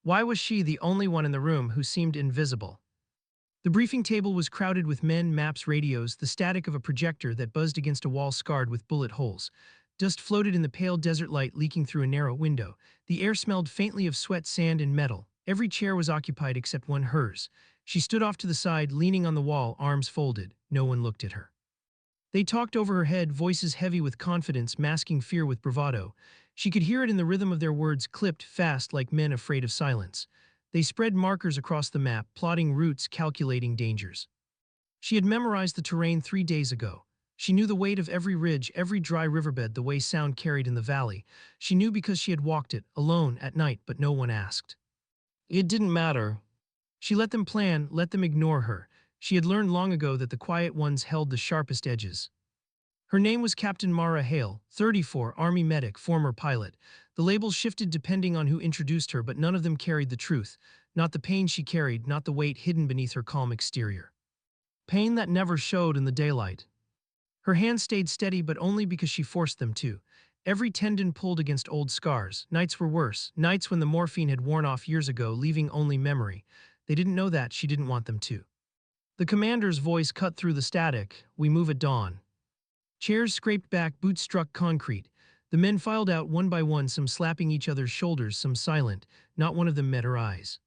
Why was she the only one in the room who seemed invisible? The briefing table was crowded with men, maps, radios, the static of a projector that buzzed against a wall scarred with bullet holes. Dust floated in the pale desert light leaking through a narrow window. The air smelled faintly of sweat, sand, and metal. Every chair was occupied except one, hers. She stood off to the side, leaning on the wall, arms folded. No one looked at her. They talked over her head, voices heavy with confidence, masking fear with bravado. She could hear it in the rhythm of their words, clipped fast like men afraid of silence. They spread markers across the map, plotting routes, calculating dangers. She had memorized the terrain 3 days ago. She knew the weight of every ridge, every dry riverbed, the way sound carried in the valley. She knew because she had walked it, alone, at night, but no one asked. It didn't matter. She let them plan, let them ignore her. She had learned long ago that the quiet ones held the sharpest edges. Her name was Captain Mara Hale, 34, Army medic, former pilot. The labels shifted depending on who introduced her, but none of them carried the truth. Not the pain she carried, not the weight hidden beneath her calm exterior. Pain that never showed in the daylight. Her hands stayed steady, but only because she forced them to. Every tendon pulled against old scars. Nights were worse, nights when the morphine had worn off years ago, leaving only memory. They didn't know that, she didn't want them to. The commander's voice cut through the static. We move at dawn. Chairs scraped back, boots struck concrete. The men filed out one by one, some slapping each other's shoulders, some silent. Not one of them met her eyes.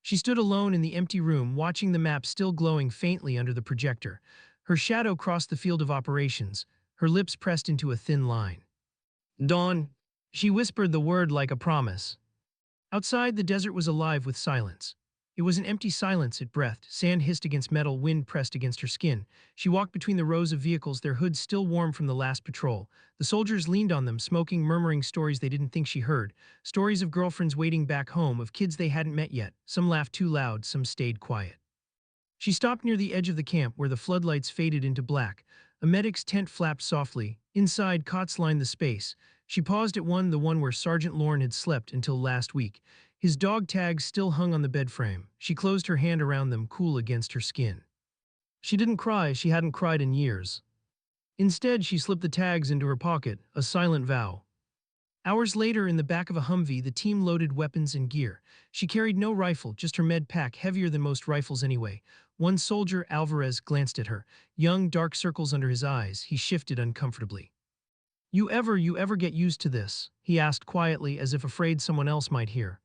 She stood alone in the empty room, watching the map still glowing faintly under the projector. Her shadow crossed the field of operations, her lips pressed into a thin line. Dawn. She whispered the word like a promise. Outside, the desert was alive with silence. It was an empty silence, it breathed. Sand hissed against metal, wind pressed against her skin. She walked between the rows of vehicles, their hoods still warm from the last patrol. The soldiers leaned on them, smoking, murmuring stories they didn't think she heard. Stories of girlfriends waiting back home, of kids they hadn't met yet. Some laughed too loud, some stayed quiet. She stopped near the edge of the camp where the floodlights faded into black. A medic's tent flapped softly. Inside, cots lined the space. She paused at one, the one where Sergeant Lorne had slept until last week. His dog tags still hung on the bed frame. She closed her hand around them, cool against her skin. She didn't cry, she hadn't cried in years. Instead, she slipped the tags into her pocket, a silent vow. Hours later, in the back of a Humvee, the team loaded weapons and gear. She carried no rifle, just her med pack, heavier than most rifles anyway. One soldier, Alvarez, glanced at her. Young, dark circles under his eyes. He shifted uncomfortably. You ever get used to this?" he asked quietly, as if afraid someone else might hear.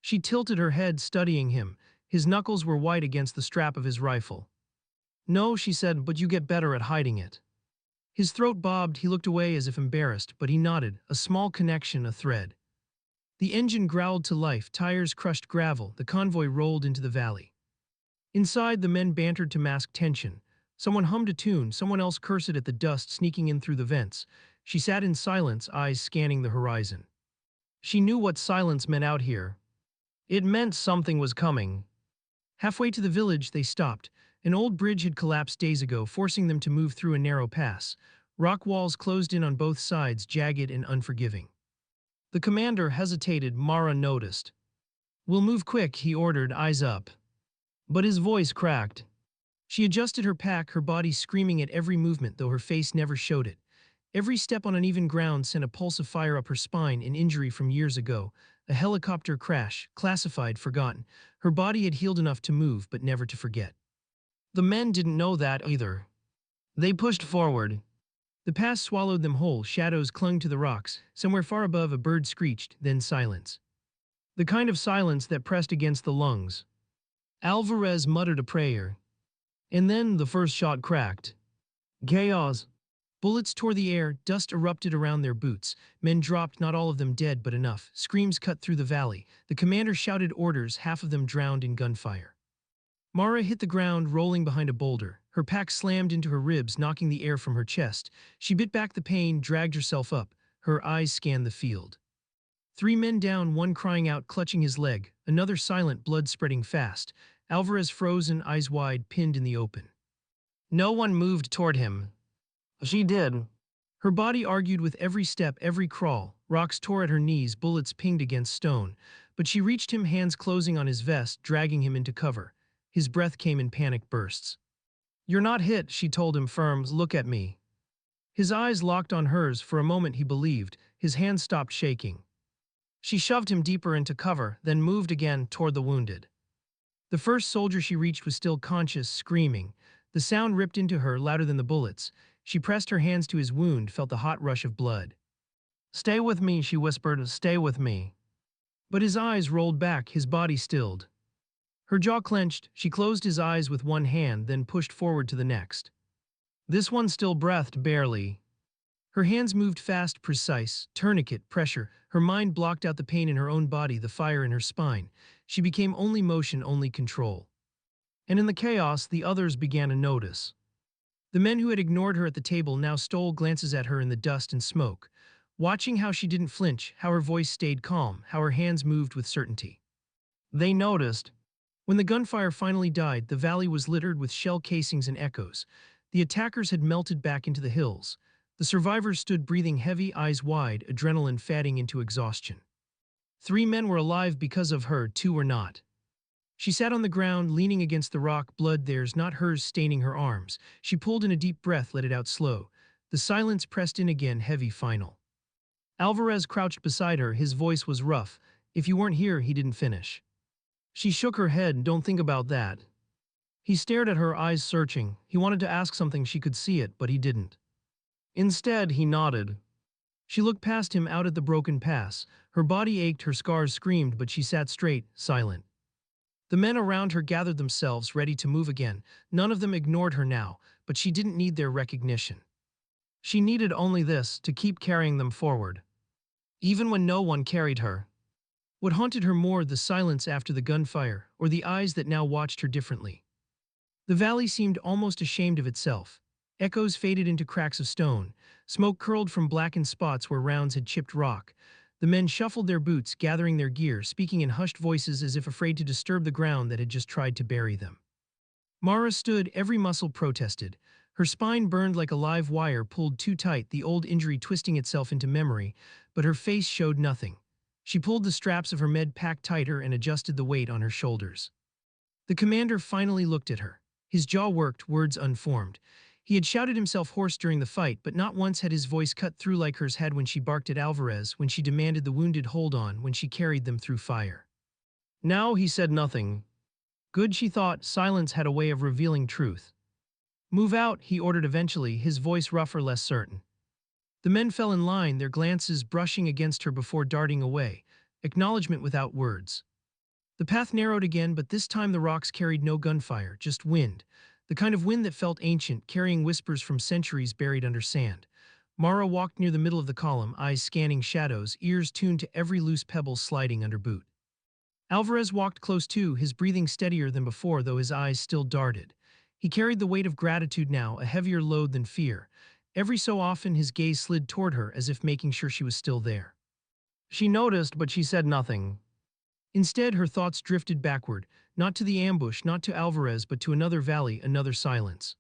She tilted her head, studying him. His knuckles were white against the strap of his rifle. "No," she said, "but you get better at hiding it." His throat bobbed, he looked away as if embarrassed, but he nodded, a small connection, a thread. The engine growled to life, tires crushed gravel, the convoy rolled into the valley. Inside, the men bantered to mask tension. Someone hummed a tune, someone else cursed at the dust sneaking in through the vents. She sat in silence, eyes scanning the horizon. She knew what silence meant out here. It meant something was coming. Halfway to the village, they stopped. An old bridge had collapsed days ago, forcing them to move through a narrow pass. Rock walls closed in on both sides, jagged and unforgiving. The commander hesitated. Mara noticed. "We'll move quick," he ordered, eyes up. But his voice cracked. She adjusted her pack, her body screaming at every movement, though her face never showed it. Every step on uneven ground sent a pulse of fire up her spine, an injury from years ago. A helicopter crash, classified, forgotten. Her body had healed enough to move, but never to forget. The men didn't know that either. They pushed forward. The pass swallowed them whole, shadows clung to the rocks. Somewhere far above, a bird screeched, then silence. The kind of silence that pressed against the lungs. Alvarez muttered a prayer. And then the first shot cracked. Chaos. Bullets tore the air, dust erupted around their boots. Men dropped, not all of them dead, but enough. Screams cut through the valley. The commander shouted orders, half of them drowned in gunfire. Mara hit the ground, rolling behind a boulder. Her pack slammed into her ribs, knocking the air from her chest. She bit back the pain, dragged herself up. Her eyes scanned the field. 3 men down, one crying out, clutching his leg. Another silent, blood spreading fast. Alvarez frozen, eyes wide, pinned in the open. No one moved toward him. She did. Her body argued with every step, every crawl. Rocks tore at her knees, bullets pinged against stone. But she reached him, hands closing on his vest, dragging him into cover. His breath came in panic bursts. "You're not hit," she told him firm. "Look at me." His eyes locked on hers. For a moment he believed. His hands stopped shaking. She shoved him deeper into cover, then moved again toward the wounded. The first soldier she reached was still conscious, screaming. The sound ripped into her louder than the bullets. She pressed her hands to his wound, felt the hot rush of blood. "Stay with me," she whispered, "stay with me." But his eyes rolled back, his body stilled. Her jaw clenched, she closed his eyes with one hand, then pushed forward to the next. This one still breathed barely. Her hands moved fast, precise, tourniquet, pressure. Her mind blocked out the pain in her own body, the fire in her spine. She became only motion, only control. And in the chaos, the others began to notice. The men who had ignored her at the table now stole glances at her in the dust and smoke, watching how she didn't flinch, how her voice stayed calm, how her hands moved with certainty. They noticed. When the gunfire finally died, the valley was littered with shell casings and echoes. The attackers had melted back into the hills. The survivors stood breathing heavy, eyes wide, adrenaline fatting into exhaustion. 3 men were alive because of her, 2 were not. She sat on the ground, leaning against the rock, blood theirs, not hers, staining her arms. She pulled in a deep breath, let it out slow. The silence pressed in again, heavy, final. Alvarez crouched beside her, his voice was rough. "If you weren't here, he didn't finish." She shook her head. "Don't think about that." He stared at her, eyes searching. He wanted to ask something, she could see it, but he didn't. Instead, he nodded. She looked past him, out at the broken pass. Her body ached, her scars screamed, but she sat straight, silent. The men around her gathered themselves, ready to move again. None of them ignored her now, but she didn't need their recognition. She needed only this, to keep carrying them forward. Even when no one carried her. What haunted her more, the silence after the gunfire, or the eyes that now watched her differently. The valley seemed almost ashamed of itself. Echoes faded into cracks of stone. Smoke curled from blackened spots where rounds had chipped rock. The men shuffled their boots, gathering their gear, speaking in hushed voices as if afraid to disturb the ground that had just tried to bury them. Mara stood, every muscle protested. Her spine burned like a live wire pulled too tight, the old injury twisting itself into memory, but her face showed nothing. She pulled the straps of her med pack tighter and adjusted the weight on her shoulders. The commander finally looked at her. His jaw worked, words unformed. He had shouted himself hoarse during the fight, but not once had his voice cut through like hers had when she barked at Alvarez, when she demanded the wounded hold on, when she carried them through fire. Now he said nothing. Good, she thought, silence had a way of revealing truth. "Move out," he ordered eventually, his voice rougher, less certain. The men fell in line, their glances brushing against her before darting away, acknowledgement without words. The path narrowed again, but this time the rocks carried no gunfire, just wind. The kind of wind that felt ancient, carrying whispers from centuries buried under sand. Mara walked near the middle of the column, eyes scanning shadows, ears tuned to every loose pebble sliding under boot. Alvarez walked close too, his breathing steadier than before, though his eyes still darted. He carried the weight of gratitude now, a heavier load than fear. Every so often his gaze slid toward her, as if making sure she was still there. She noticed, but she said nothing. Instead, her thoughts drifted backward, not to the ambush, not to Alvarez, but to another valley, another silence.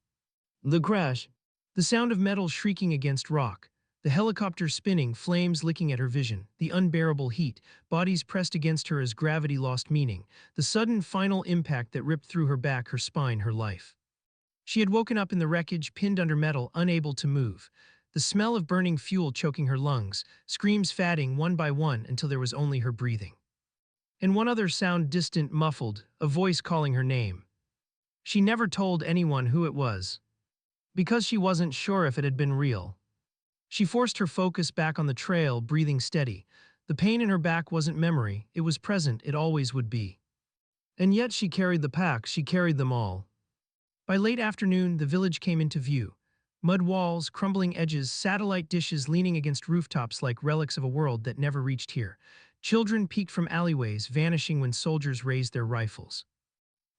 The crash. The sound of metal shrieking against rock. The helicopter spinning, flames licking at her vision. The unbearable heat, bodies pressed against her as gravity lost meaning. The sudden, final impact that ripped through her back, her spine, her life. She had woken up in the wreckage, pinned under metal, unable to move. The smell of burning fuel choking her lungs, screams fading one by one until there was only her breathing. And one other sound, distant, muffled, a voice calling her name. She never told anyone who it was, because she wasn't sure if it had been real. She forced her focus back on the trail, breathing steady. The pain in her back wasn't memory, it was present, it always would be. And yet she carried the pack, she carried them all. By late afternoon, the village came into view. Mud walls, crumbling edges, satellite dishes leaning against rooftops like relics of a world that never reached here. Children peeked from alleyways, vanishing when soldiers raised their rifles.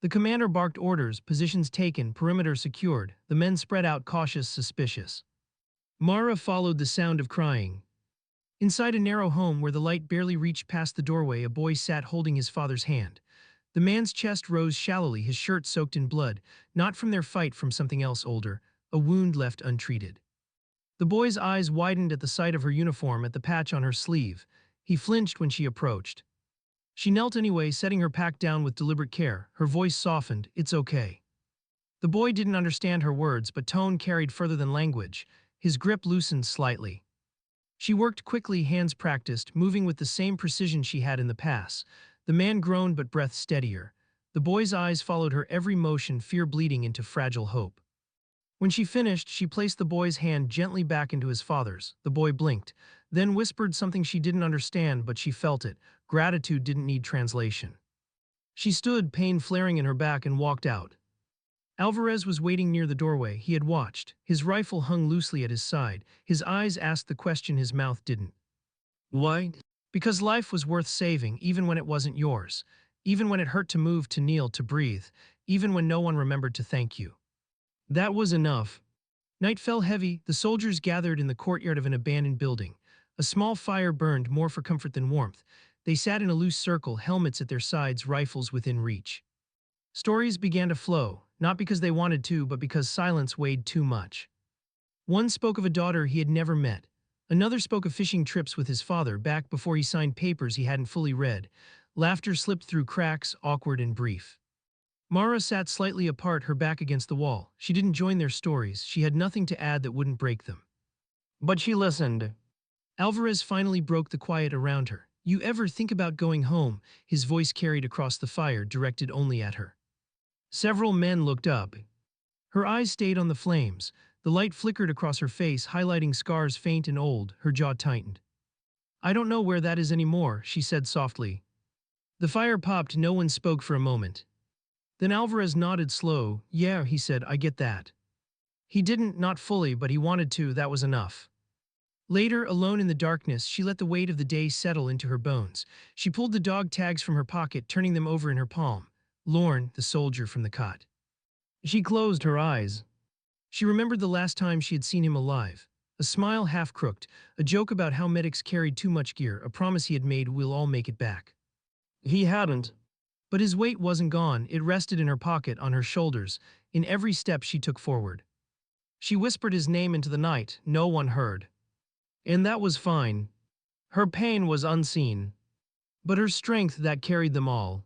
The commander barked orders, positions taken, perimeter secured. The men spread out, cautious, suspicious. Mara followed the sound of crying. Inside a narrow home where the light barely reached past the doorway, a boy sat holding his father's hand. The man's chest rose shallowly, his shirt soaked in blood, not from their fight, from something else older, a wound left untreated. The boy's eyes widened at the sight of her uniform, at the patch on her sleeve. He flinched when she approached. She knelt anyway, setting her pack down with deliberate care. Her voice softened, "It's okay." The boy didn't understand her words, but tone carried further than language. His grip loosened slightly. She worked quickly, hands practiced, moving with the same precision she had in the past. The man groaned but breath steadier. The boy's eyes followed her every motion, fear bleeding into fragile hope. When she finished, she placed the boy's hand gently back into his father's. The boy blinked, then whispered something she didn't understand, but she felt it. Gratitude didn't need translation. She stood, pain flaring in her back, and walked out. Alvarez was waiting near the doorway. He had watched. His rifle hung loosely at his side. His eyes asked the question his mouth didn't. Why? Because life was worth saving, even when it wasn't yours. Even when it hurt to move, to kneel, to breathe. Even when no one remembered to thank you. That was enough. Night fell heavy. The soldiers gathered in the courtyard of an abandoned building. A small fire burned, more for comfort than warmth. They sat in a loose circle, helmets at their sides, rifles within reach. Stories began to flow, not because they wanted to, but because silence weighed too much. One spoke of a daughter he had never met. Another spoke of fishing trips with his father back before he signed papers he hadn't fully read. Laughter slipped through cracks, awkward and brief. Mara sat slightly apart, her back against the wall. She didn't join their stories. She had nothing to add that wouldn't break them. But she listened. Alvarez finally broke the quiet around her. You ever think about going home? His voice carried across the fire, directed only at her. Several men looked up. Her eyes stayed on the flames. The light flickered across her face, highlighting scars faint and old. Her jaw tightened. I don't know where that is anymore, she said softly. The fire popped. No one spoke for a moment. Then Alvarez nodded slow. Yeah, he said, I get that. He didn't, not fully, but he wanted to. That was enough. Later, alone in the darkness, she let the weight of the day settle into her bones. She pulled the dog tags from her pocket, turning them over in her palm. Lorne, the soldier from the cot. She closed her eyes. She remembered the last time she had seen him alive. A smile half-crooked, a joke about how medics carried too much gear, a promise he had made, we'll all make it back. He hadn't. But his weight wasn't gone, it rested in her pocket, on her shoulders, in every step she took forward. She whispered his name into the night, no one heard. And that was fine. Her pain was unseen. But her strength, that carried them all.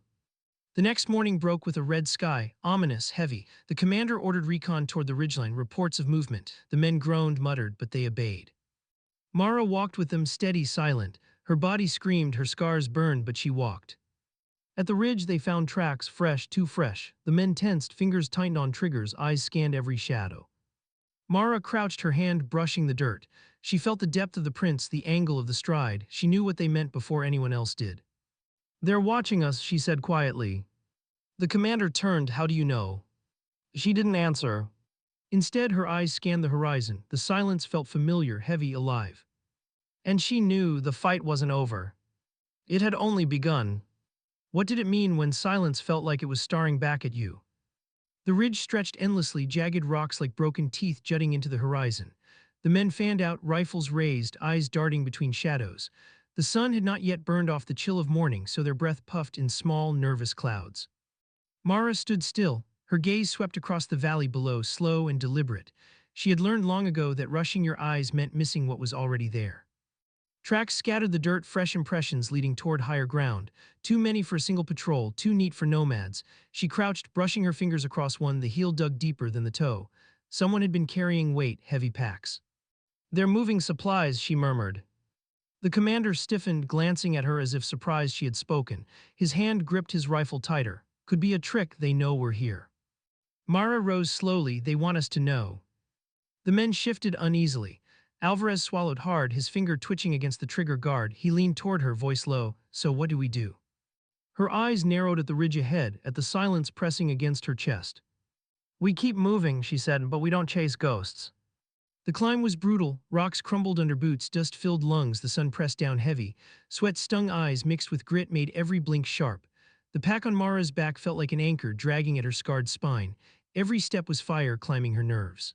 The next morning broke with a red sky, ominous, heavy. The commander ordered recon toward the ridgeline, reports of movement. The men groaned, muttered, but they obeyed. Mara walked with them, steady, silent. Her body screamed, her scars burned, but she walked. At the ridge they found tracks, fresh, too fresh. The men tensed, fingers tightened on triggers, eyes scanned every shadow. Mara crouched, her hand brushing the dirt. She felt the depth of the prints, the angle of the stride. She knew what they meant before anyone else did. They're watching us, she said quietly. The commander turned, how do you know? She didn't answer. Instead, her eyes scanned the horizon. The silence felt familiar, heavy, alive. And she knew the fight wasn't over. It had only begun. What did it mean when silence felt like it was staring back at you? The ridge stretched endlessly, jagged rocks like broken teeth jutting into the horizon. The men fanned out, rifles raised, eyes darting between shadows. The sun had not yet burned off the chill of morning, so their breath puffed in small, nervous clouds. Mara stood still, her gaze swept across the valley below, slow and deliberate. She had learned long ago that rushing your eyes meant missing what was already there. Tracks scattered the dirt, fresh impressions leading toward higher ground. Too many for a single patrol, too neat for nomads. She crouched, brushing her fingers across one, the heel dug deeper than the toe. Someone had been carrying weight, heavy packs. They're moving supplies, she murmured. The commander stiffened, glancing at her as if surprised she had spoken. His hand gripped his rifle tighter. Could be a trick, they know we're here. Mara rose slowly, they want us to know. The men shifted uneasily. Alvarez swallowed hard, his finger twitching against the trigger guard. He leaned toward her, voice low. So what do we do? Her eyes narrowed at the ridge ahead, at the silence pressing against her chest. We keep moving, she said, but we don't chase ghosts. The climb was brutal. Rocks crumbled under boots, dust filled lungs, the sun pressed down heavy. Sweat stung eyes mixed with grit made every blink sharp. The pack on Mara's back felt like an anchor dragging at her scarred spine. Every step was fire climbing her nerves.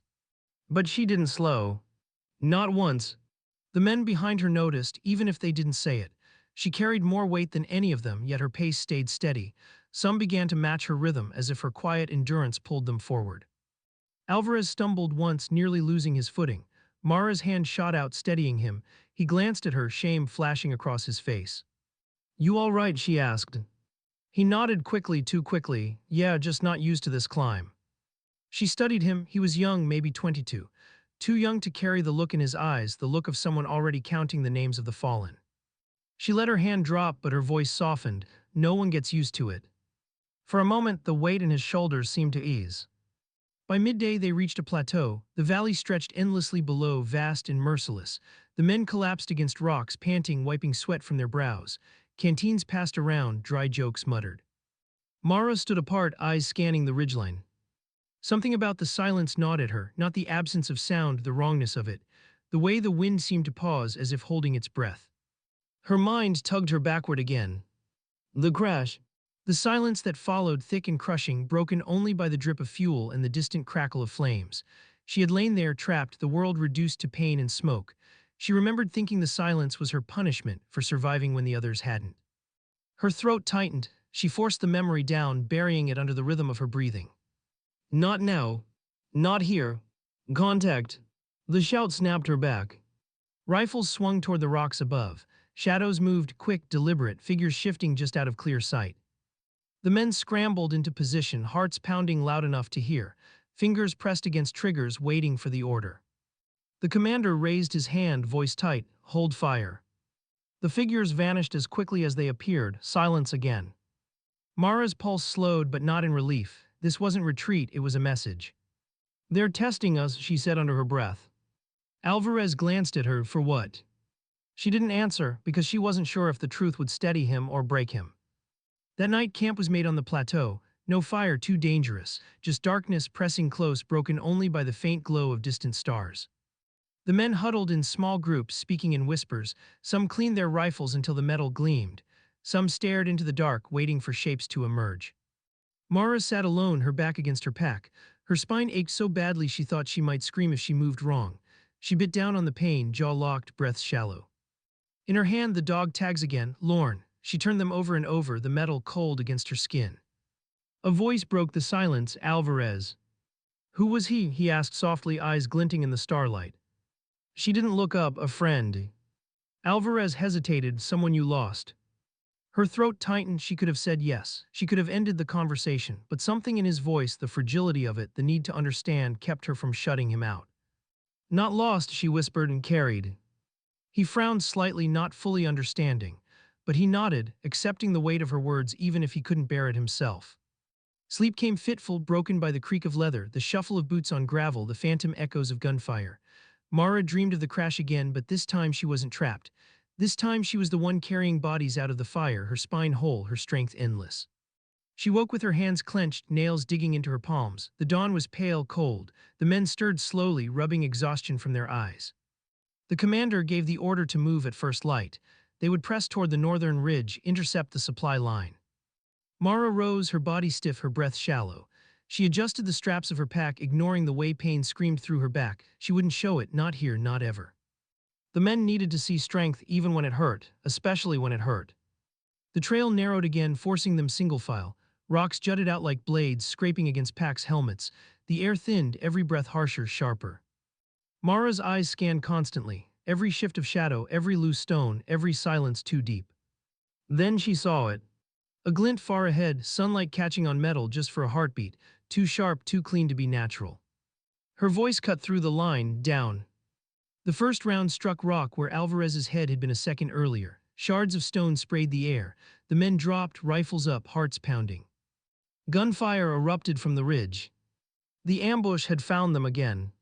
But she didn't slow. Not once. The men behind her noticed, even if they didn't say it. She carried more weight than any of them, yet her pace stayed steady. Some began to match her rhythm, as if her quiet endurance pulled them forward. Alvarez stumbled once, nearly losing his footing. Mara's hand shot out, steadying him. He glanced at her, shame flashing across his face. You all right, she asked. He nodded quickly, too quickly. Yeah, just not used to this climb. She studied him. He was young, maybe 22. too young to carry the look in his eyes, the look of someone already counting the names of the fallen. She let her hand drop, but her voice softened. No one gets used to it. For a moment, the weight in his shoulders seemed to ease. By midday, they reached a plateau. The valley stretched endlessly below, vast and merciless. The men collapsed against rocks, panting, wiping sweat from their brows. Canteens passed around, dry jokes muttered. Mara stood apart, eyes scanning the ridgeline. Something about the silence gnawed at her, not the absence of sound, the wrongness of it. The way the wind seemed to pause as if holding its breath. Her mind tugged her backward again. The crash. The silence that followed, thick and crushing, broken only by the drip of fuel and the distant crackle of flames. She had lain there, trapped, the world reduced to pain and smoke. She remembered thinking the silence was her punishment for surviving when the others hadn't. Her throat tightened. She forced the memory down, burying it under the rhythm of her breathing. Not now. Not here. Contact. The shout snapped her back. Rifles swung toward the rocks above. Shadows moved, quick, deliberate, figures shifting just out of clear sight. The men scrambled into position, hearts pounding loud enough to hear, fingers pressed against triggers, waiting for the order. The commander raised his hand, voice tight, "Hold fire." The figures vanished as quickly as they appeared, silence again. Mara's pulse slowed, but not in relief. This wasn't retreat, it was a message. "They're testing us," she said under her breath. Alvarez glanced at her. For what? She didn't answer, because she wasn't sure if the truth would steady him or break him. That night, camp was made on the plateau. No fire, too dangerous, just darkness pressing close, broken only by the faint glow of distant stars. The men huddled in small groups, speaking in whispers. Some cleaned their rifles until the metal gleamed. Some stared into the dark, waiting for shapes to emerge. Mara sat alone, her back against her pack. Her spine ached so badly she thought she might scream if she moved wrong. She bit down on the pain, jaw locked, breath shallow. In her hand, the dog tags again, Lorne. She turned them over and over, the metal cold against her skin. A voice broke the silence, Alvarez. "Who was he?" he asked softly, eyes glinting in the starlight. She didn't look up. "A friend." Alvarez hesitated. "Someone you lost." Her throat tightened. She could have said yes. She could have ended the conversation, but something in his voice, the fragility of it, the need to understand, kept her from shutting him out. "Not lost," she whispered and carried. He frowned slightly, not fully understanding, but he nodded, accepting the weight of her words even if he couldn't bear it himself. Sleep came fitful, broken by the creak of leather, the shuffle of boots on gravel, the phantom echoes of gunfire. Mara dreamed of the crash again, but this time she wasn't trapped. This time she was the one carrying bodies out of the fire, her spine whole, her strength endless. She woke with her hands clenched, nails digging into her palms. The dawn was pale, cold. The men stirred slowly, rubbing exhaustion from their eyes. The commander gave the order to move at first light. They would press toward the northern ridge, intercept the supply line. Mara rose, her body stiff, her breath shallow. She adjusted the straps of her pack, ignoring the way pain screamed through her back. She wouldn't show it, not here, not ever. The men needed to see strength even when it hurt, especially when it hurt. The trail narrowed again, forcing them single file. Rocks jutted out like blades, scraping against packs' helmets. The air thinned, every breath harsher, sharper. Mara's eyes scanned constantly, every shift of shadow, every loose stone, every silence too deep. Then she saw it. A glint far ahead, sunlight catching on metal just for a heartbeat, too sharp, too clean to be natural. Her voice cut through the line, down. The first round struck rock where Alvarez's head had been a second earlier. Shards of stone sprayed the air. The men dropped, rifles up, hearts pounding. Gunfire erupted from the ridge. The ambush had found them again.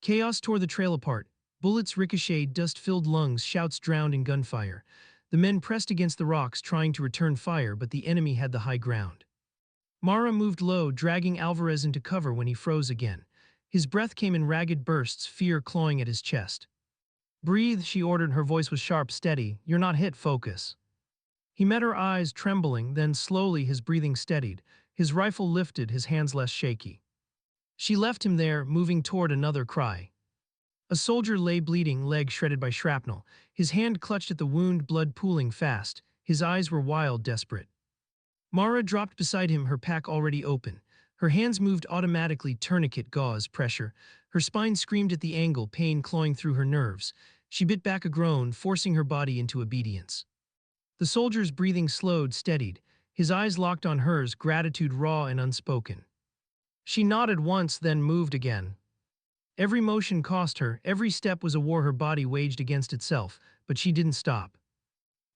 Chaos tore the trail apart. Bullets ricocheted, dust-filled lungs, shouts drowned in gunfire. The men pressed against the rocks, trying to return fire, but the enemy had the high ground. Mara moved low, dragging Alvarez into cover when he froze again. His breath came in ragged bursts, fear clawing at his chest. "Breathe," she ordered, her voice was sharp, steady. "You're not hit, focus." He met her eyes, trembling, then slowly his breathing steadied. His rifle lifted, his hands less shaky. She left him there, moving toward another cry. A soldier lay bleeding, leg shredded by shrapnel. His hand clutched at the wound, blood pooling fast. His eyes were wild, desperate. Mara dropped beside him, her pack already open. Her hands moved automatically, tourniquet, gauze, pressure. Her spine screamed at the angle, pain clawing through her nerves. She bit back a groan, forcing her body into obedience. The soldier's breathing slowed, steadied. His eyes locked on hers, gratitude raw and unspoken. She nodded once, then moved again. Every motion cost her, every step was a war her body waged against itself, but she didn't stop.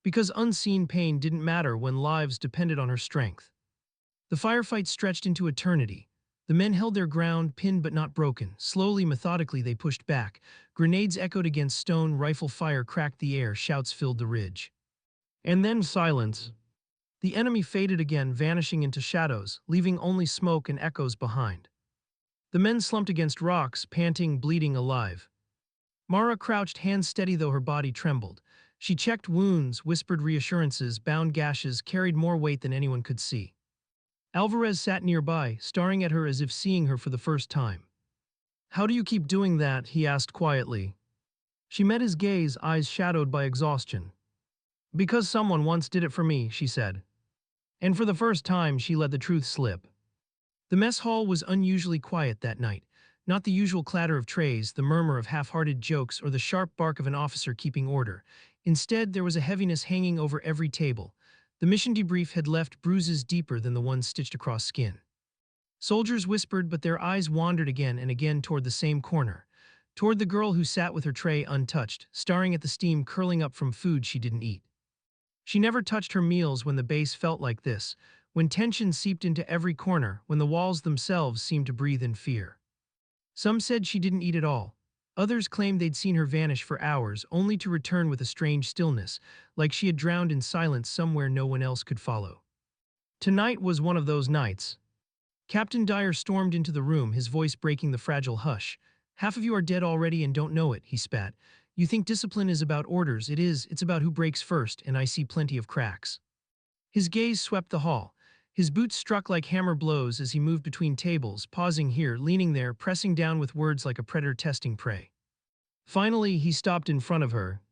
Because unseen pain didn't matter when lives depended on her strength. The firefight stretched into eternity. The men held their ground, pinned but not broken. Slowly, methodically, they pushed back. Grenades echoed against stone, rifle fire cracked the air, shouts filled the ridge. And then silence. The enemy faded again, vanishing into shadows, leaving only smoke and echoes behind. The men slumped against rocks, panting, bleeding, alive. Mara crouched, hands steady though her body trembled. She checked wounds, whispered reassurances, bound gashes, carried more weight than anyone could see. Alvarez sat nearby, staring at her as if seeing her for the first time. "How do you keep doing that?" he asked quietly. She met his gaze, eyes shadowed by exhaustion. "Because someone once did it for me," she said. And for the first time, she let the truth slip. The mess hall was unusually quiet that night. Not the usual clatter of trays, the murmur of half-hearted jokes, or the sharp bark of an officer keeping order. Instead, there was a heaviness hanging over every table. The mission debrief had left bruises deeper than the ones stitched across skin. Soldiers whispered, but their eyes wandered again and again toward the same corner. Toward the girl who sat with her tray untouched, staring at the steam curling up from food she didn't eat. She never touched her meals when the base felt like this, when tension seeped into every corner, when the walls themselves seemed to breathe in fear. Some said she didn't eat at all. Others claimed they'd seen her vanish for hours, only to return with a strange stillness, like she had drowned in silence somewhere no one else could follow. Tonight was one of those nights. Captain Dyer stormed into the room, his voice breaking the fragile hush. "Half of you are dead already and don't know it," he spat. "You think discipline is about orders. It is. It's about who breaks first, and I see plenty of cracks." His gaze swept the hall. His boots struck like hammer blows as he moved between tables, pausing here, leaning there, pressing down with words like a predator testing prey. Finally, he stopped in front of her.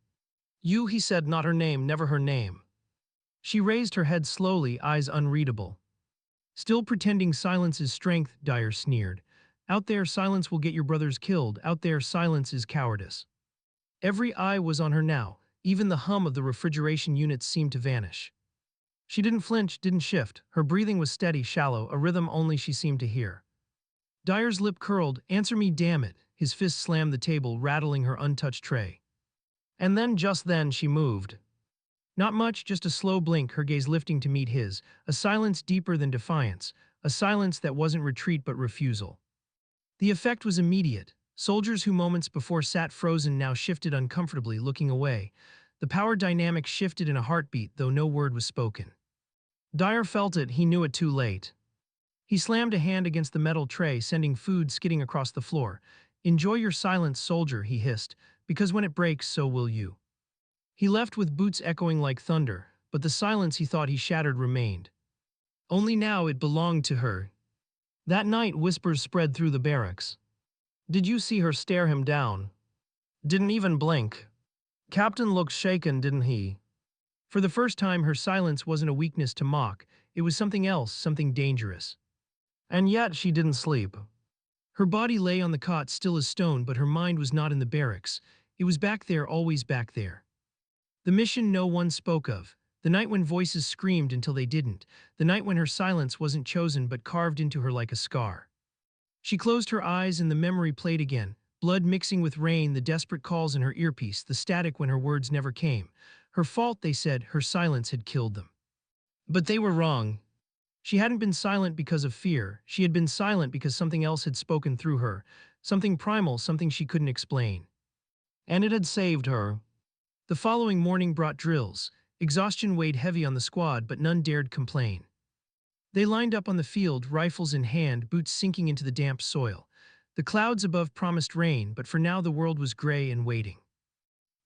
"You," he said, "not her name, never her name." She raised her head slowly, eyes unreadable. "Still pretending silence is strength," Dyer sneered. "Out there, silence will get your brothers killed. Out there, silence is cowardice." Every eye was on her now. Even the hum of the refrigeration units seemed to vanish. She didn't flinch, didn't shift. Her breathing was steady, shallow, a rhythm only she seemed to hear. Dyer's lip curled. "Answer me, damn it." His fist slammed the table, rattling her untouched tray. And then, just then, she moved. Not much, just a slow blink, her gaze lifting to meet his, a silence deeper than defiance, a silence that wasn't retreat but refusal. The effect was immediate. Soldiers who moments before sat frozen now shifted uncomfortably, looking away. The power dynamic shifted in a heartbeat, though no word was spoken. Dyer felt it, he knew it too late. He slammed a hand against the metal tray, sending food skidding across the floor. "Enjoy your silence, soldier," he hissed, "because when it breaks, so will you." He left with boots echoing like thunder, but the silence he thought he shattered remained. Only now it belonged to her. That night, whispers spread through the barracks. "Did you see her stare him down? Didn't even blink. Captain looked shaken, didn't he?" For the first time, her silence wasn't a weakness to mock. It was something else, something dangerous. And yet she didn't sleep. Her body lay on the cot still as stone, but her mind was not in the barracks. It was back there, always back there. The mission no one spoke of. The night when voices screamed until they didn't. The night when her silence wasn't chosen but carved into her like a scar. She closed her eyes and the memory played again. Blood mixing with rain, the desperate calls in her earpiece, the static when her words never came. Her fault, they said, her silence had killed them. But they were wrong. She hadn't been silent because of fear. She had been silent because something else had spoken through her. Something primal, something she couldn't explain. And it had saved her. The following morning brought drills. Exhaustion weighed heavy on the squad, but none dared complain. They lined up on the field, rifles in hand, boots sinking into the damp soil. The clouds above promised rain, but for now the world was gray and waiting.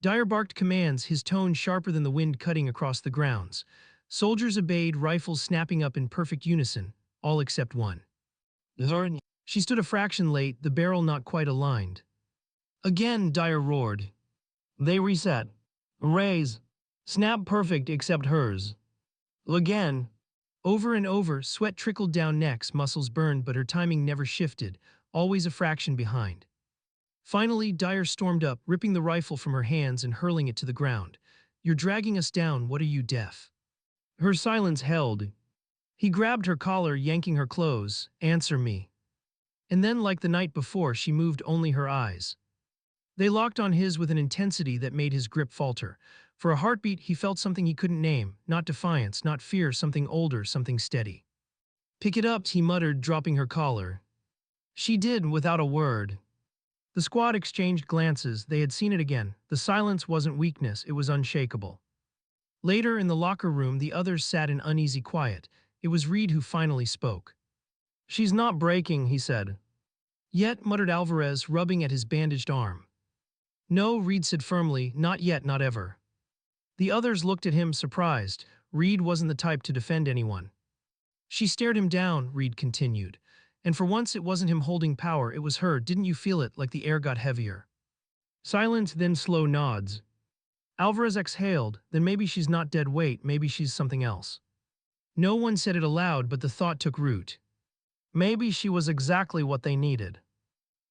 Dyer barked commands, his tone sharper than the wind cutting across the grounds. Soldiers obeyed, rifles snapping up in perfect unison, all except one. She stood a fraction late, the barrel not quite aligned. Again, Dyer roared. They reset. Raise. Snap perfect except hers. Again. Over and over, sweat trickled down necks, muscles burned, but her timing never shifted, always a fraction behind. Finally, Dyer stormed up, ripping the rifle from her hands and hurling it to the ground. "You're dragging us down, what are you, deaf?" Her silence held. He grabbed her collar, yanking her close. "Answer me." And then, like the night before, she moved only her eyes. They locked on his with an intensity that made his grip falter. For a heartbeat, he felt something he couldn't name, not defiance, not fear, something older, something steady. "Pick it up," he muttered, dropping her collar. She did, without a word. The squad exchanged glances. They had seen it again. The silence wasn't weakness, it was unshakable. Later, in the locker room, the others sat in uneasy quiet. It was Reed who finally spoke. "She's not breaking," he said. "Yet," muttered Alvarez, rubbing at his bandaged arm. "No," Reed said firmly, "not yet, not ever." The others looked at him, surprised. Reed wasn't the type to defend anyone. "She stared him down," Reed continued. "And for once it wasn't him holding power, it was her. Didn't you feel it, like the air got heavier?" Silence, then slow nods. Alvarez exhaled. "Then maybe she's not dead weight, maybe she's something else." No one said it aloud, but the thought took root. Maybe she was exactly what they needed.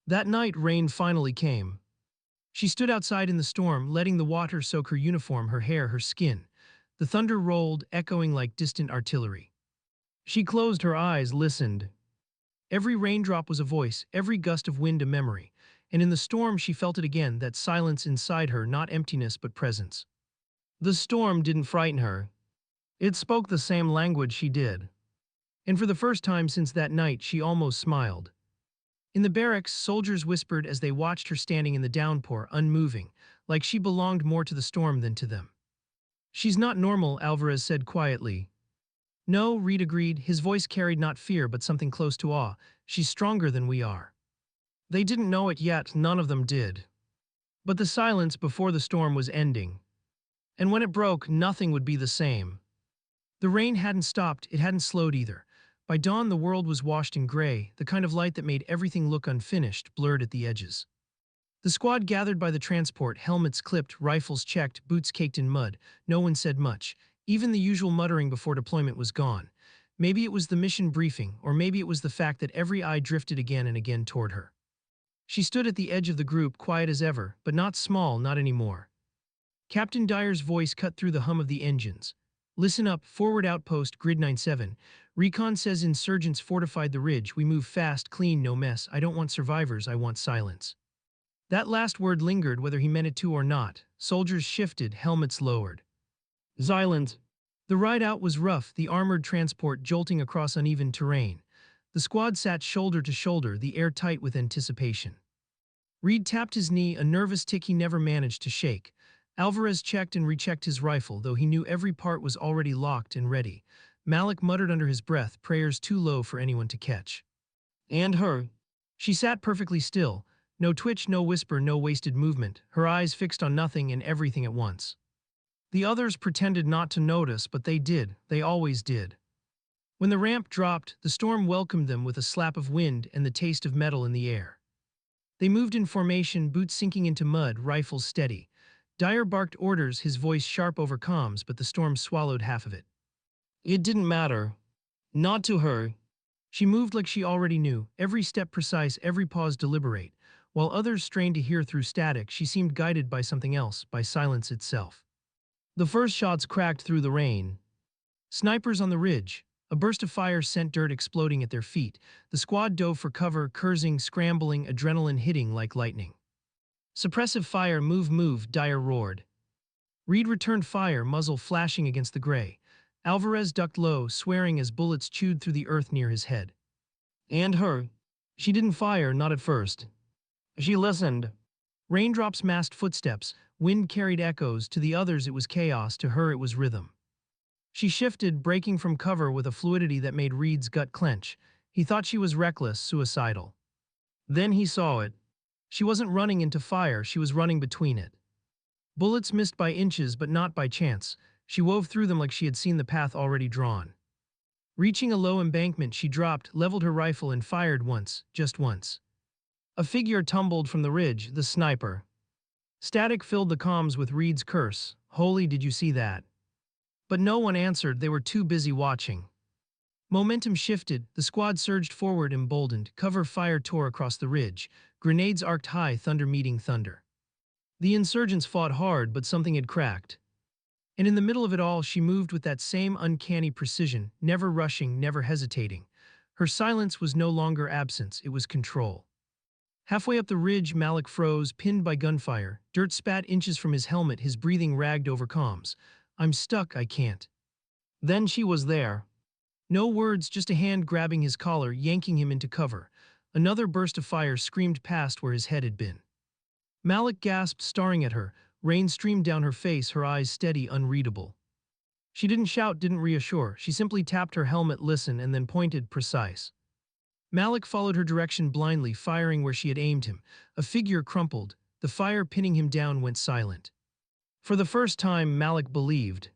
That night, rain finally came. She stood outside in the storm, letting the water soak her uniform, her hair, her skin. The thunder rolled, echoing like distant artillery. She closed her eyes, listened. Every raindrop was a voice, every gust of wind a memory. And in the storm she felt it again, that silence inside her, not emptiness but presence. The storm didn't frighten her. It spoke the same language she did. And for the first time since that night, she almost smiled. In the barracks, soldiers whispered as they watched her standing in the downpour, unmoving, like she belonged more to the storm than to them. "She's not normal," Alvarez said quietly. "No," Reed agreed. His voice carried not fear but something close to awe. "She's stronger than we are." They didn't know it yet, none of them did. But the silence before the storm was ending. And when it broke, nothing would be the same. The rain hadn't stopped, it hadn't slowed either. By dawn, the world was washed in gray, the kind of light that made everything look unfinished, blurred at the edges. The squad gathered by the transport, helmets clipped, rifles checked, boots caked in mud. No one said much. Even the usual muttering before deployment was gone. Maybe it was the mission briefing, or maybe it was the fact that every eye drifted again and again toward her. She stood at the edge of the group, quiet as ever, but not small, not anymore. Captain Dyer's voice cut through the hum of the engines. "Listen up, forward outpost, grid 97. Recon says insurgents fortified the ridge. We move fast, clean, no mess. I don't want survivors, I want silence." That last word lingered, whether he meant it to or not. Soldiers shifted, helmets lowered. Silence. The ride out was rough, the armored transport jolting across uneven terrain. The squad sat shoulder to shoulder, the air tight with anticipation. Reed tapped his knee, a nervous tick he never managed to shake. Alvarez checked and rechecked his rifle, though he knew every part was already locked and ready. Malik muttered under his breath, prayers too low for anyone to catch. And her. She sat perfectly still. No twitch, no whisper, no wasted movement, her eyes fixed on nothing and everything at once. The others pretended not to notice, but they did, they always did. When the ramp dropped, the storm welcomed them with a slap of wind and the taste of metal in the air. They moved in formation, boots sinking into mud, rifles steady. Dyer barked orders, his voice sharp over comms, but the storm swallowed half of it. It didn't matter. Not to her. She moved like she already knew, every step precise, every pause deliberate. While others strained to hear through static, she seemed guided by something else, by silence itself. The first shots cracked through the rain. Snipers on the ridge. A burst of fire sent dirt exploding at their feet. The squad dove for cover, cursing, scrambling, adrenaline hitting like lightning. Suppressive fire, move, Dyer roared. Reed returned fire, muzzle flashing against the gray. Alvarez ducked low, swearing as bullets chewed through the earth near his head. And her. She didn't fire, not at first. She listened. Raindrops masked footsteps, wind carried echoes, to the others it was chaos, to her it was rhythm. She shifted, breaking from cover with a fluidity that made Reed's gut clench. He thought she was reckless, suicidal. Then he saw it. She wasn't running into fire, she was running between it. Bullets missed by inches but not by chance. She wove through them like she had seen the path already drawn. Reaching a low embankment, she dropped, leveled her rifle and fired once, just once. A figure tumbled from the ridge, the sniper. Static filled the comms with Reed's curse. Holy, did you see that? But no one answered, they were too busy watching. Momentum shifted, the squad surged forward emboldened, cover fire tore across the ridge, grenades arced high, thunder meeting thunder. The insurgents fought hard, but something had cracked. And in the middle of it all, she moved with that same uncanny precision, never rushing, never hesitating. Her silence was no longer absence, it was control. Halfway up the ridge, Malik froze, pinned by gunfire. Dirt spat inches from his helmet, his breathing ragged over comms. "I'm stuck, I can't." Then she was there. No words, just a hand grabbing his collar, yanking him into cover. Another burst of fire screamed past where his head had been. Malik gasped, staring at her. Rain streamed down her face, her eyes steady, unreadable. She didn't shout, didn't reassure. She simply tapped her helmet, listened, and then pointed, precise. Malik followed her direction blindly, firing where she had aimed him. A figure crumpled. The fire pinning him down went silent. For the first time, Malik believed.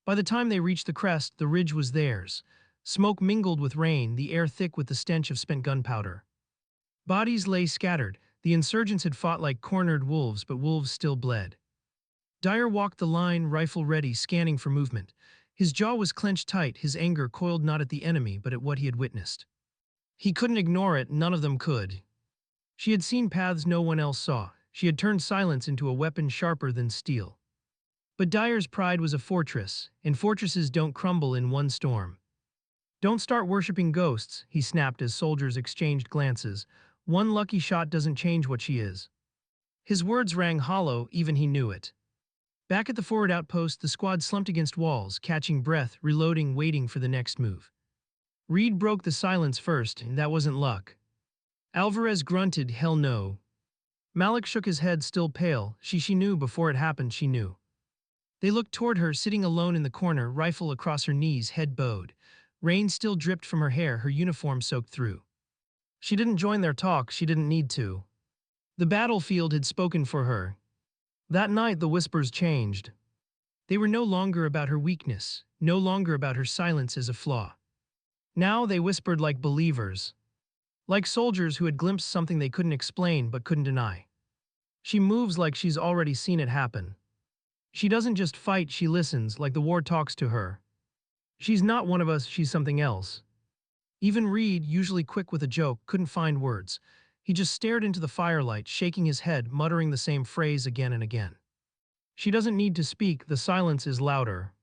By the time they reached the crest, the ridge was theirs. Smoke mingled with rain, the air thick with the stench of spent gunpowder. Bodies lay scattered. The insurgents had fought like cornered wolves, but wolves still bled. Dyer walked the line, rifle ready, scanning for movement. His jaw was clenched tight, his anger coiled not at the enemy, but at what he had witnessed. He couldn't ignore it, none of them could. She had seen paths no one else saw. She had turned silence into a weapon sharper than steel. But Dyer's pride was a fortress, and fortresses don't crumble in one storm. "Don't start worshipping ghosts," he snapped as soldiers exchanged glances. "One lucky shot doesn't change what she is." His words rang hollow, even he knew it. Back at the forward outpost, the squad slumped against walls, catching breath, reloading, waiting for the next move. Reed broke the silence first, and that wasn't luck. Alvarez grunted, "Hell no." Malik shook his head, still pale. She knew before it happened, she knew. They looked toward her, sitting alone in the corner, rifle across her knees, head bowed. Rain still dripped from her hair, her uniform soaked through. She didn't join their talk, she didn't need to. The battlefield had spoken for her. That night the whispers changed. They were no longer about her weakness, no longer about her silence as a flaw. Now they whispered like believers. Like soldiers who had glimpsed something they couldn't explain but couldn't deny. She moves like she's already seen it happen. She doesn't just fight, she listens, like the war talks to her. She's not one of us, she's something else. Even Reed, usually quick with a joke, couldn't find words. He just stared into the firelight, shaking his head, muttering the same phrase again and again. She doesn't need to speak, the silence is louder.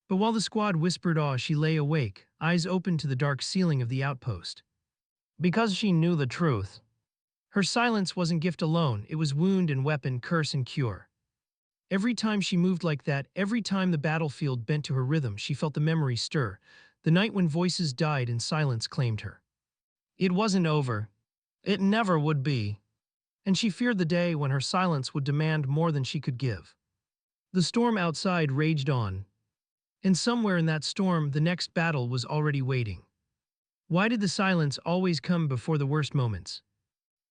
But while the squad whispered awe, she lay awake, eyes open to the dark ceiling of the outpost. Because she knew the truth. Her silence wasn't gift alone, it was wound and weapon, curse and cure. Every time she moved like that, every time the battlefield bent to her rhythm, she felt the memory stir, the night when voices died and silence claimed her. It wasn't over. It never would be. And she feared the day when her silence would demand more than she could give. The storm outside raged on. And somewhere in that storm, the next battle was already waiting. Why did the silence always come before the worst moments?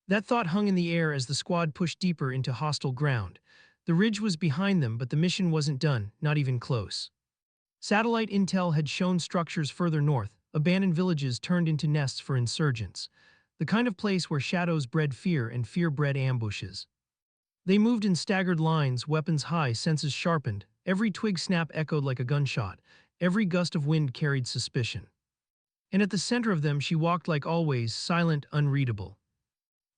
That thought hung in the air as the squad pushed deeper into hostile ground. The ridge was behind them, but the mission wasn't done, not even close. Satellite intel had shown structures further north, abandoned villages turned into nests for insurgents. The kind of place where shadows bred fear and fear bred ambushes. They moved in staggered lines, weapons high, senses sharpened. Every twig snap echoed like a gunshot. Every gust of wind carried suspicion. And at the center of them she walked like always, silent, unreadable.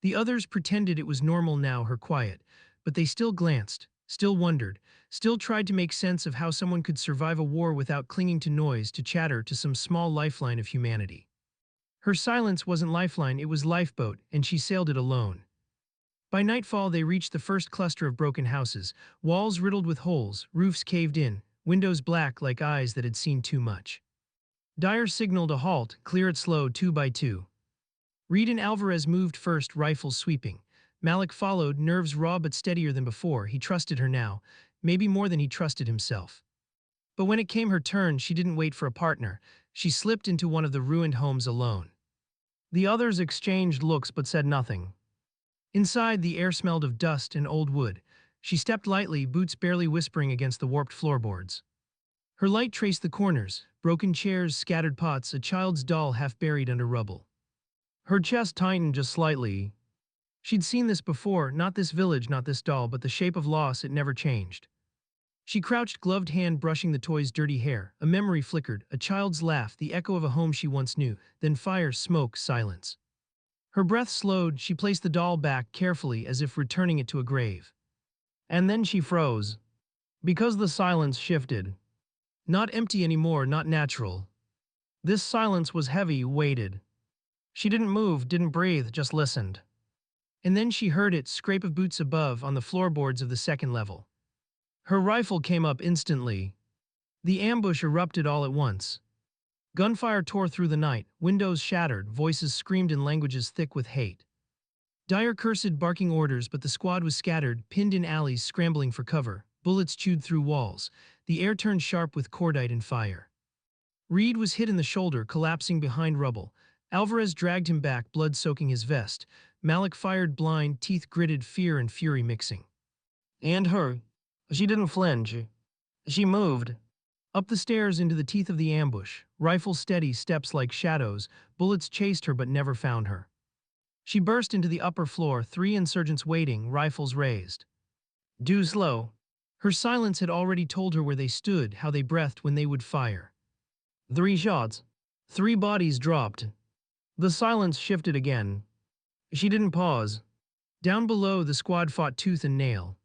The others pretended it was normal now, her quiet, but they still glanced, still wondered, still tried to make sense of how someone could survive a war without clinging to noise, to chatter, to some small lifeline of humanity. Her silence wasn't lifeline, it was lifeboat, and she sailed it alone. By nightfall they reached the first cluster of broken houses, walls riddled with holes, roofs caved in, windows black like eyes that had seen too much. Dyer signaled a halt, clear it slow, 2 by 2. Reed and Alvarez moved first, rifles sweeping. Malik followed, nerves raw but steadier than before. He trusted her now, maybe more than he trusted himself. But when it came her turn, she didn't wait for a partner. She slipped into one of the ruined homes alone. The others exchanged looks but said nothing. Inside, the air smelled of dust and old wood. She stepped lightly, boots barely whispering against the warped floorboards. Her light traced the corners, broken chairs, scattered pots, a child's doll half buried under rubble. Her chest tightened just slightly. She'd seen this before, not this village, not this doll, but the shape of loss, it never changed. She crouched, gloved hand brushing the toy's dirty hair. A memory flickered, a child's laugh, the echo of a home she once knew, then fire, smoke, silence. Her breath slowed, she placed the doll back carefully as if returning it to a grave. And then she froze. Because the silence shifted. Not empty anymore, not natural. This silence was heavy, weighted. She didn't move, didn't breathe, just listened. And then she heard it scrape of boots above on the floorboards of the second level. Her rifle came up instantly. The ambush erupted all at once. Gunfire tore through the night, windows shattered, voices screamed in languages thick with hate. Dyer cursed, barking orders, but the squad was scattered, pinned in alleys, scrambling for cover. Bullets chewed through walls. The air turned sharp with cordite and fire. Reed was hit in the shoulder, collapsing behind rubble. Alvarez dragged him back, blood soaking his vest. Malik fired blind, teeth gritted, fear and fury mixing. And her. She didn't flinch. She moved. Up the stairs into the teeth of the ambush, rifle steady, steps like shadows. Bullets chased her but never found her. She burst into the upper floor, 3 insurgents waiting, rifles raised. Do slow. Her silence had already told her where they stood, how they breathed when they would fire. 3 shots. 3 bodies dropped. The silence shifted again. She didn't pause. Down below, the squad fought tooth and nail.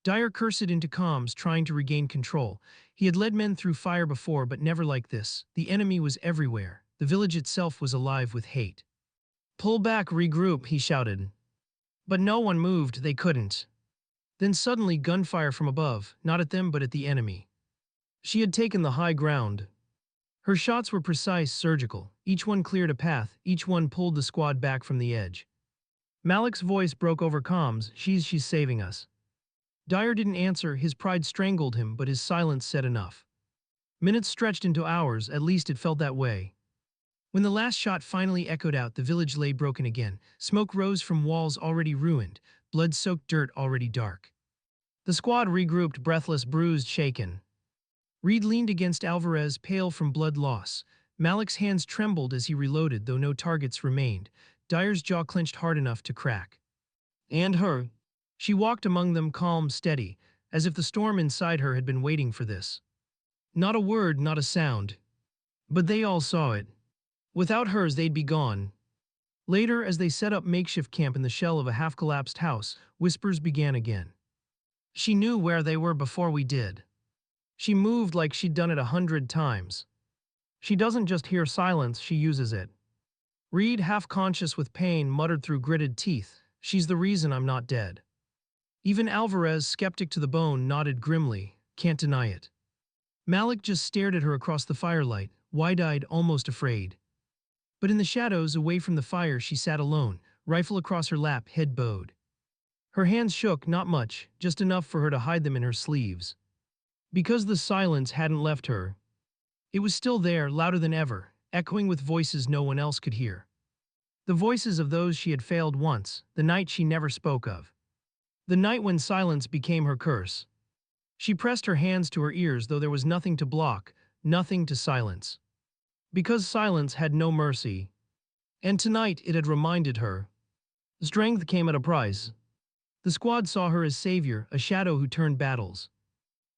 Dyer cursed into comms, trying to regain control. He had led men through fire before, but never like this. The enemy was everywhere. The village itself was alive with hate. Pull back, regroup, he shouted. But no one moved, they couldn't. Then suddenly gunfire from above, not at them but at the enemy. She had taken the high ground. Her shots were precise, surgical. Each one cleared a path, each one pulled the squad back from the edge. Malik's voice broke over comms, she's saving us. Dyer didn't answer, his pride strangled him, but his silence said enough. Minutes stretched into hours, at least it felt that way. When the last shot finally echoed out, the village lay broken again. Smoke rose from walls already ruined, blood-soaked dirt already dark. The squad regrouped, breathless, bruised, shaken. Reed leaned against Alvarez, pale from blood loss. Malik's hands trembled as he reloaded, though no targets remained. Dyer's jaw clenched hard enough to crack. And her. She walked among them, calm, steady, as if the storm inside her had been waiting for this. Not a word, not a sound. But they all saw it. Without hers, they'd be gone. Later, as they set up makeshift camp in the shell of a half-collapsed house, whispers began again. She knew where they were before we did. She moved like she'd done it 100 times. She doesn't just hear silence, she uses it. Reed, half-conscious with pain, muttered through gritted teeth, "She's the reason I'm not dead." Even Alvarez, skeptic to the bone, nodded grimly, "Can't deny it." Malik just stared at her across the firelight, wide-eyed, almost afraid. But in the shadows, away from the fire, she sat alone, rifle across her lap, head bowed. Her hands shook, not much, just enough for her to hide them in her sleeves. Because the silence hadn't left her. It was still there, louder than ever, echoing with voices no one else could hear. The voices of those she had failed once, the night she never spoke of. The night when silence became her curse. She pressed her hands to her ears, though there was nothing to block, nothing to silence. Because silence had no mercy. And tonight it had reminded her. Strength came at a price. The squad saw her as savior, a shadow who turned battles.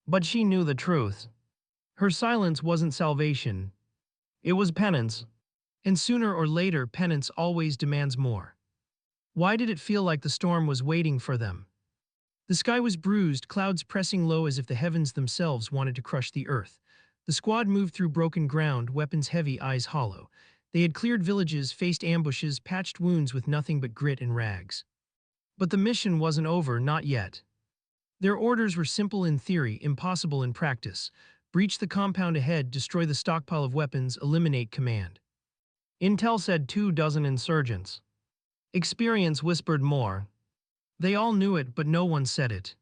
But she knew the truth. Her silence wasn't salvation. It was penance. And sooner or later, penance always demands more. Why did it feel like the storm was waiting for them? The sky was bruised, clouds pressing low as if the heavens themselves wanted to crush the earth. The squad moved through broken ground, weapons heavy, eyes hollow. They had cleared villages, faced ambushes, patched wounds with nothing but grit and rags. But the mission wasn't over, not yet. Their orders were simple in theory, impossible in practice. Breach the compound ahead, destroy the stockpile of weapons, eliminate command. Intel said 24 insurgents. Experience whispered more. They all knew it, but no one said it.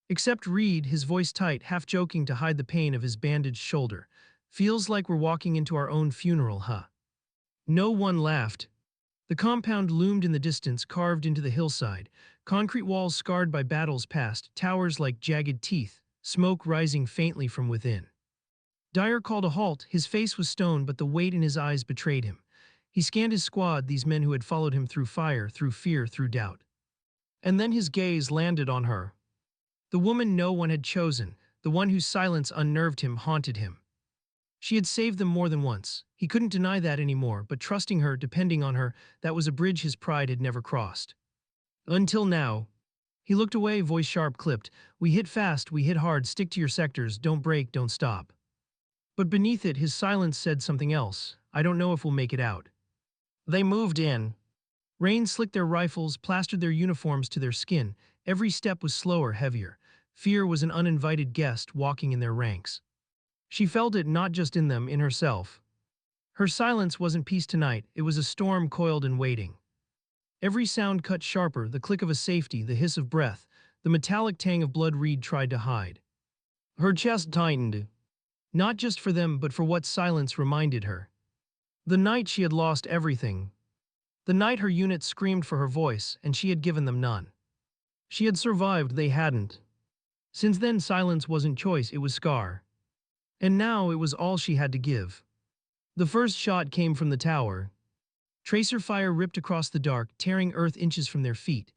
Except Reed, his voice tight, half joking to hide the pain of his bandaged shoulder. Feels like we're walking into our own funeral, huh? No one laughed. The compound loomed in the distance, carved into the hillside. Concrete walls scarred by battles past, towers like jagged teeth, smoke rising faintly from within. Dyer called a halt. His face was stone, but the weight in his eyes betrayed him. He scanned his squad, these men who had followed him through fire, through fear, through doubt. And then his gaze landed on her. The woman no one had chosen, the one whose silence unnerved him, haunted him. She had saved them more than once. He couldn't deny that anymore, but trusting her, depending on her, that was a bridge his pride had never crossed. Until now. He looked away, voice sharp, clipped. We hit fast, we hit hard, stick to your sectors, don't break, don't stop. But beneath it, his silence said something else. I don't know if we'll make it out. They moved in. Rain slicked their rifles, plastered their uniforms to their skin. Every step was slower, heavier. Fear was an uninvited guest walking in their ranks. She felt it not just in them, in herself. Her silence wasn't peace tonight, it was a storm coiled and waiting. Every sound cut sharper, the click of a safety, the hiss of breath, the metallic tang of blood Reed tried to hide. Her chest tightened. Not just for them, but for what silence reminded her. The night she had lost everything. The night her unit screamed for her voice, and she had given them none. She had survived, they hadn't. Since then, silence wasn't choice, it was scar. And now it was all she had to give. The first shot came from the tower. Tracer fire ripped across the dark, tearing earth inches from their feet.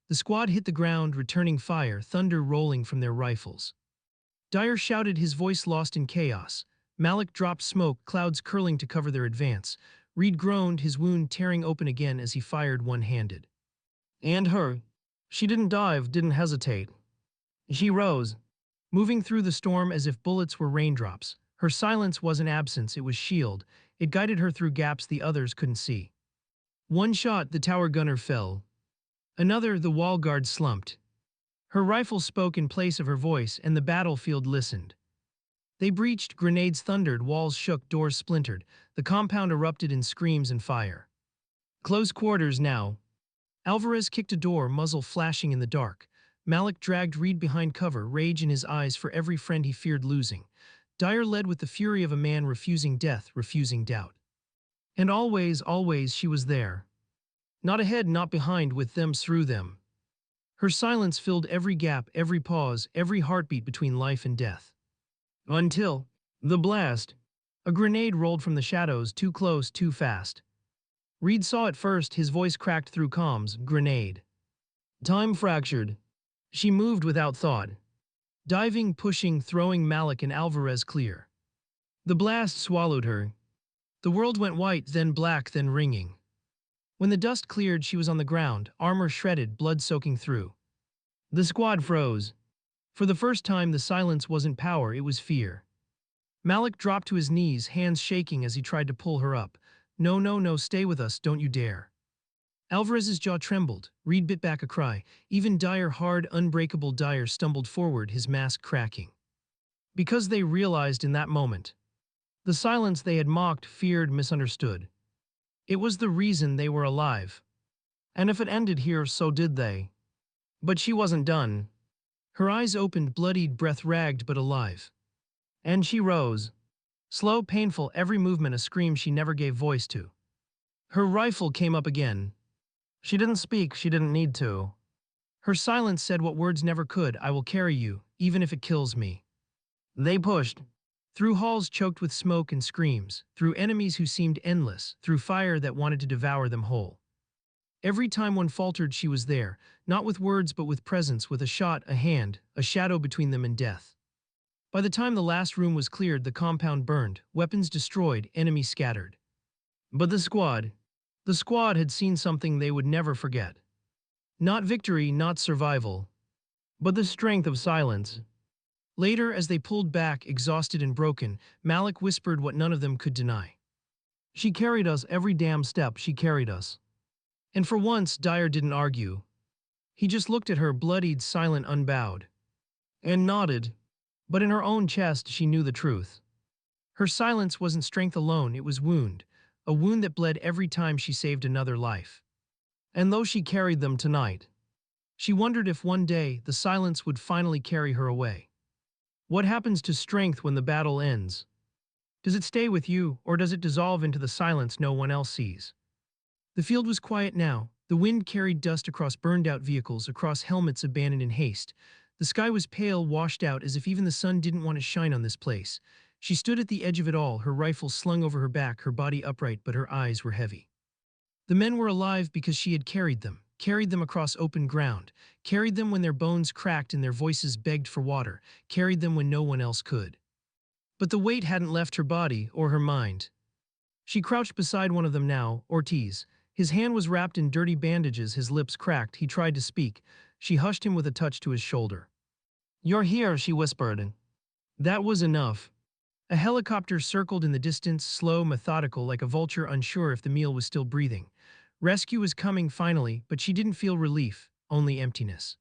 The squad hit the ground, returning fire, thunder rolling from their rifles. Dyer shouted, his voice lost in chaos. Malik dropped smoke, clouds curling to cover their advance. Reed groaned, his wound tearing open again as he fired one-handed. And her. She didn't dive, didn't hesitate. She rose, moving through the storm as if bullets were raindrops. Her silence wasn't absence, it was shield. It guided her through gaps the others couldn't see. One shot, the tower gunner fell. Another, the wall guard slumped. Her rifle spoke in place of her voice, and the battlefield listened. They breached, grenades thundered, walls shook, doors splintered. The compound erupted in screams and fire. Close quarters now. Alvarez kicked a door, muzzle flashing in the dark. Malik dragged Reed behind cover, rage in his eyes for every friend he feared losing. Dyer led with the fury of a man refusing death, refusing doubt. And always, always she was there. Not ahead, not behind, with them, through them. Her silence filled every gap, every pause, every heartbeat between life and death. Until the blast. A grenade rolled from the shadows, too close, too fast. Reed saw it first, his voice cracked through comms. Grenade. Time fractured. She moved without thought. Diving, pushing, throwing Malik and Alvarez clear. The blast swallowed her. The world went white, then black, then ringing. When the dust cleared, she was on the ground, armor shredded, blood soaking through. The squad froze. For the first time, the silence wasn't power, it was fear. Malik dropped to his knees, hands shaking as he tried to pull her up. No, no, no, stay with us, don't you dare. Alvarez's jaw trembled. Reed bit back a cry. Even Dyer, hard, unbreakable Dyer, stumbled forward, his mask cracking. Because they realized in that moment. The silence they had mocked, feared, misunderstood. It was the reason they were alive. And if it ended here, so did they. But she wasn't done. Her eyes opened, bloodied, breath ragged but alive. And she rose. Slow, painful, every movement a scream she never gave voice to. Her rifle came up again. She didn't speak, she didn't need to. Her silence said what words never could, I will carry you, even if it kills me. They pushed. Through halls choked with smoke and screams, through enemies who seemed endless, through fire that wanted to devour them whole. Every time one faltered, she was there, not with words but with presence, with a shot, a hand, a shadow between them and death. By the time the last room was cleared, the compound burned, weapons destroyed, enemies scattered. But the squad had seen something they would never forget. Not victory, not survival, but the strength of silence. Later, as they pulled back, exhausted and broken, Malik whispered what none of them could deny. She carried us every damn step, she carried us. And for once, Dyer didn't argue. He just looked at her, bloodied, silent, unbowed. And nodded. But in her own chest, she knew the truth. Her silence wasn't strength alone, it was wound. A wound that bled every time she saved another life. And though she carried them tonight, she wondered if one day the silence would finally carry her away. What happens to strength when the battle ends? Does it stay with you, or does it dissolve into the silence no one else sees? The field was quiet now. The wind carried dust across burned-out vehicles, across helmets abandoned in haste. The sky was pale, washed out, as if even the sun didn't want to shine on this place. She stood at the edge of it all, her rifle slung over her back, her body upright, but her eyes were heavy. The men were alive because she had carried them across open ground, carried them when their bones cracked and their voices begged for water, carried them when no one else could. But the weight hadn't left her body or her mind. She crouched beside one of them now, Ortiz. His hand was wrapped in dirty bandages, his lips cracked. He tried to speak. She hushed him with a touch to his shoulder. You're here, she whispered. That was enough. A helicopter circled in the distance, slow, methodical, like a vulture unsure if the meal was still breathing. Rescue was coming finally, but she didn't feel relief, only emptiness.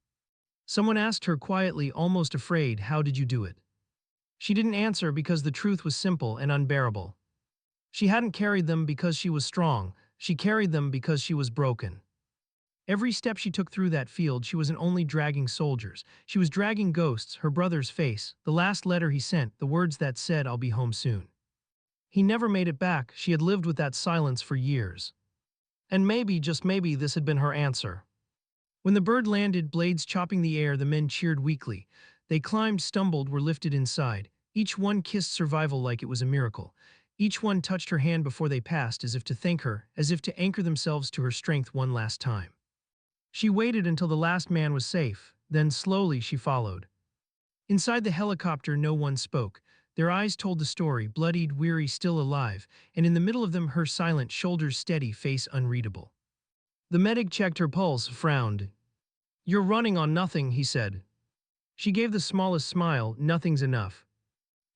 Someone asked her quietly, almost afraid, "How did you do it?" She didn't answer because the truth was simple and unbearable. She hadn't carried them because she was strong, she carried them because she was broken. Every step she took through that field, she wasn't only dragging soldiers, she was dragging ghosts, her brother's face, the last letter he sent, the words that said, "I'll be home soon." He never made it back, she had lived with that silence for years. And maybe, just maybe, this had been her answer. When the bird landed, blades chopping the air, the men cheered weakly. They climbed, stumbled, were lifted inside. Each one kissed survival like it was a miracle. Each one touched her hand before they passed, as if to thank her, as if to anchor themselves to her strength one last time. She waited until the last man was safe, then slowly she followed. Inside the helicopter, no one spoke. Their eyes told the story, bloodied, weary, still alive, and in the middle of them her silent, shoulders steady, face unreadable. The medic checked her pulse, frowned. "You're running on nothing," he said. She gave the smallest smile, "Nothing's enough."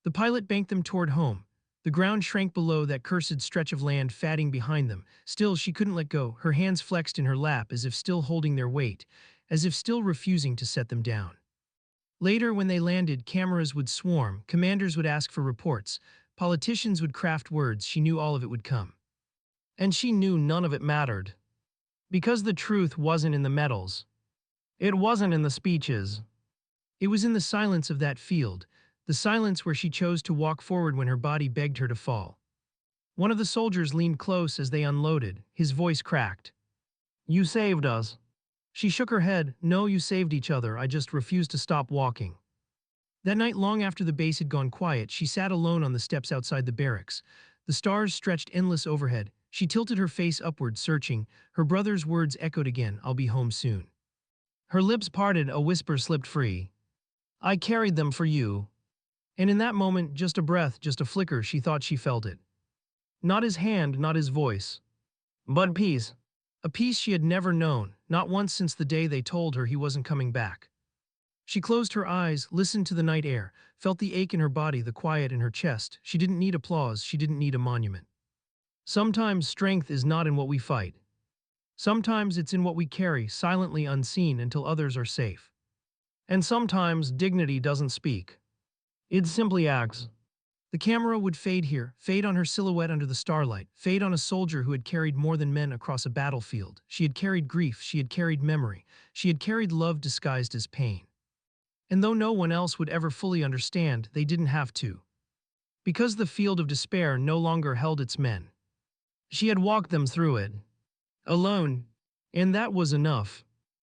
The pilot banked them toward home. The ground shrank below, that cursed stretch of land fatting behind them. Still, she couldn't let go, her hands flexed in her lap as if still holding their weight, as if still refusing to set them down. Later, when they landed, cameras would swarm, commanders would ask for reports, politicians would craft words, she knew all of it would come. And she knew none of it mattered. Because the truth wasn't in the medals. It wasn't in the speeches. It was in the silence of that field, the silence where she chose to walk forward when her body begged her to fall. One of the soldiers leaned close as they unloaded, his voice cracked. "You saved us." She shook her head. "No, you saved each other, I just refused to stop walking." That night, long after the base had gone quiet, she sat alone on the steps outside the barracks. The stars stretched endless overhead. She tilted her face upward, searching. Her brother's words echoed again, "I'll be home soon." Her lips parted, a whisper slipped free. "I carried them for you." And in that moment, just a breath, just a flicker, she thought she felt it. Not his hand, not his voice. But peace. A peace she had never known, not once since the day they told her he wasn't coming back. She closed her eyes, listened to the night air, felt the ache in her body, the quiet in her chest. She didn't need applause, she didn't need a monument. Sometimes strength is not in what we fight. Sometimes it's in what we carry, silently unseen until others are safe. And sometimes dignity doesn't speak. It simply acts. The camera would fade here, fade on her silhouette under the starlight, fade on a soldier who had carried more than men across a battlefield. She had carried grief, she had carried memory, she had carried love disguised as pain. And though no one else would ever fully understand, they didn't have to. Because the field of despair no longer held its men. She had walked them through it. Alone. And that was enough.